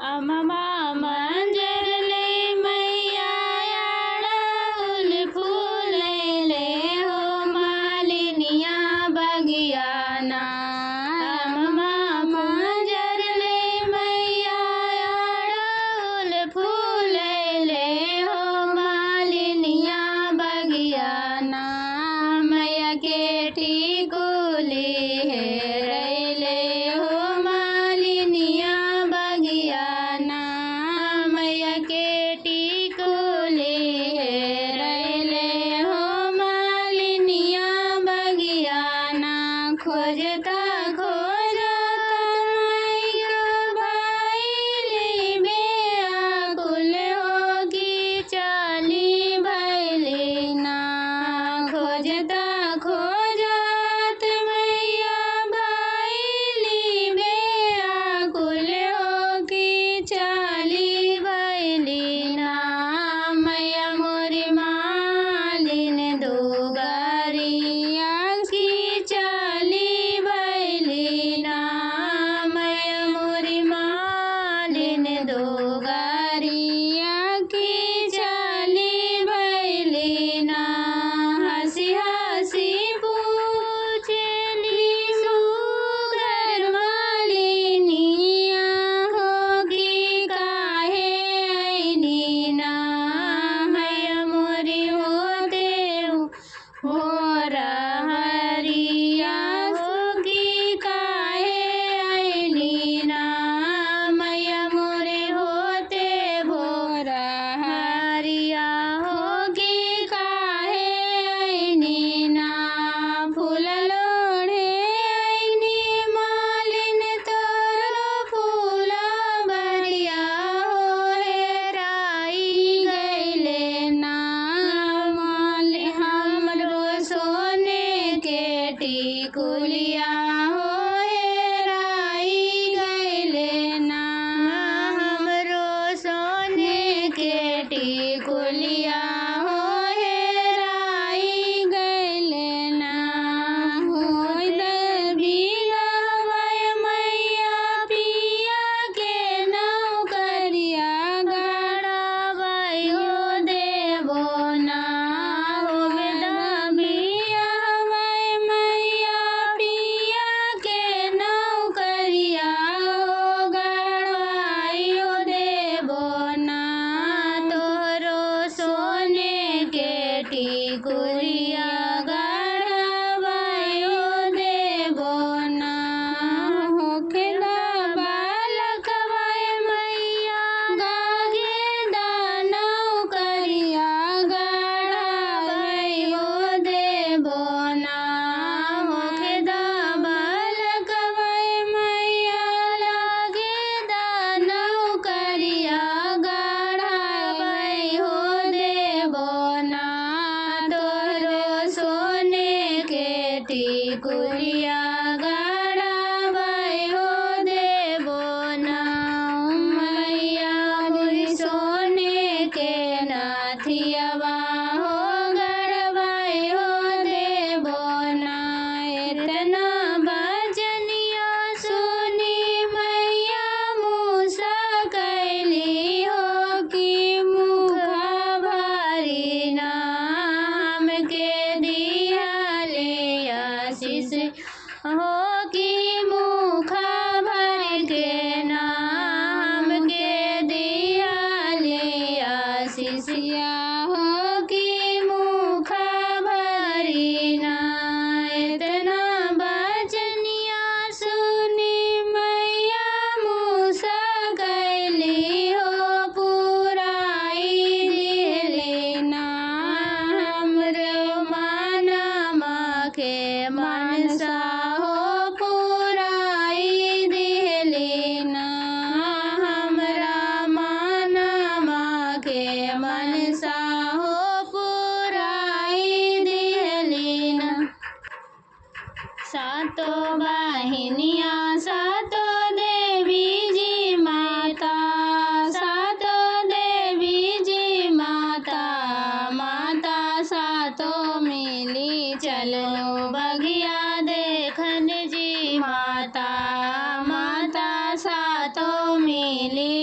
अममा मंजर ले मैया अड़हुल फूल ले हो मालिनिया बगियाना। अममा मंजर ले मैया अड़हुल फूल ले हो मालिनिया बगियाना। मैया के टिकुली है रैले हो मालिनिया बगियाना। मैया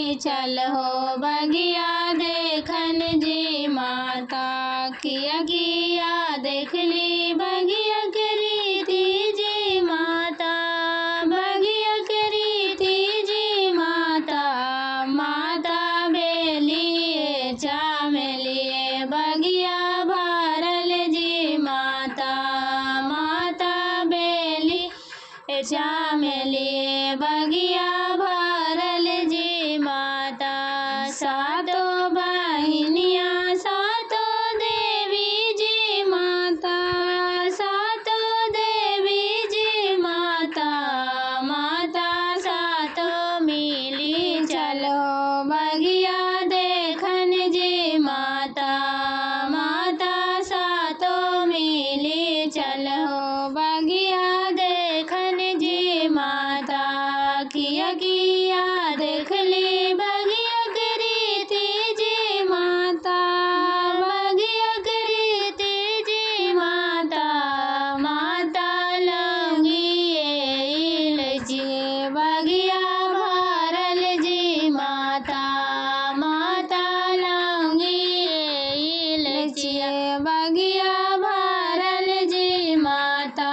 मिली चल हो बगिया देखन जी माता किया किया देख ली बगिया करी थी जी माता बगिया करी थी जी माता माता बेलिए चामेलिए बगिया भरल जी माता माता बेली चामेलिए बगिया भरल जी माता सातों बहिनिया सातों देवी जी माता सातों देवी जी माता माता सातों मिली चलो बगिया देखन जी माता माता सातों मिली चलो बगिया देखन जी माता किया किया देख ली बगिया करी थी जी माता बगिया करी थी जी माता माता लंगी इलची बगिया भरल जी माता माता लंगी इलची बगिया भरल जी माता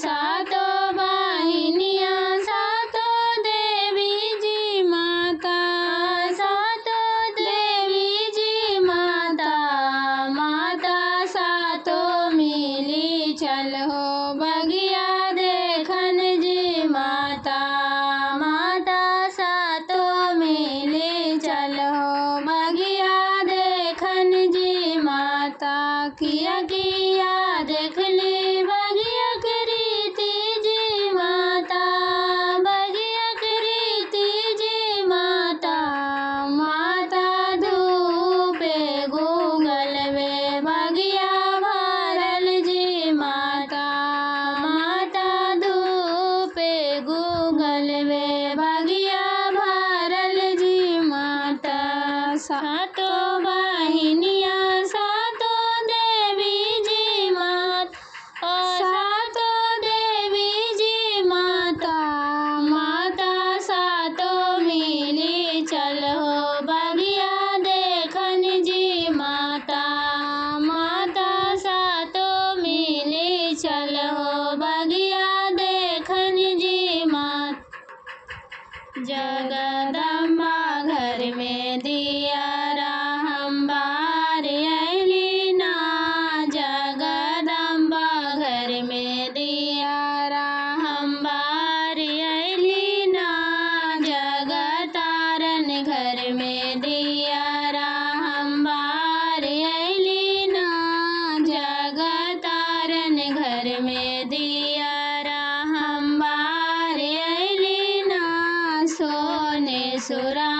सातों बहिनिया सातों देवी जी माता सातों देवी जी माता माता सातों मिली चल हो बगिया देखन जी माता माता सातों मिली चल हो बगिया देखन जी माता किया किया देख ली बगिया करी थी जी माता बगिया करी थी जी माता माता धूपे गूगल वे बगिया भरल जी माता माता धूपे गूगल वे बगिया भरल जी माता सातों बहिनिया सातों देवी जी माता सातों देवी जी माता माता सातों मिली चल हो बगिया देखन जी माता माता सातों मिली चल हो बगिया देखन जी माता जगदम्बा घर में दिया हम बार अली ना जगदम्बा घर में दिया हम बार अली ना जगतारन घर में दिया हम बार अली ना जगतारन घर में दिया हम बार अली ना सोने सुरा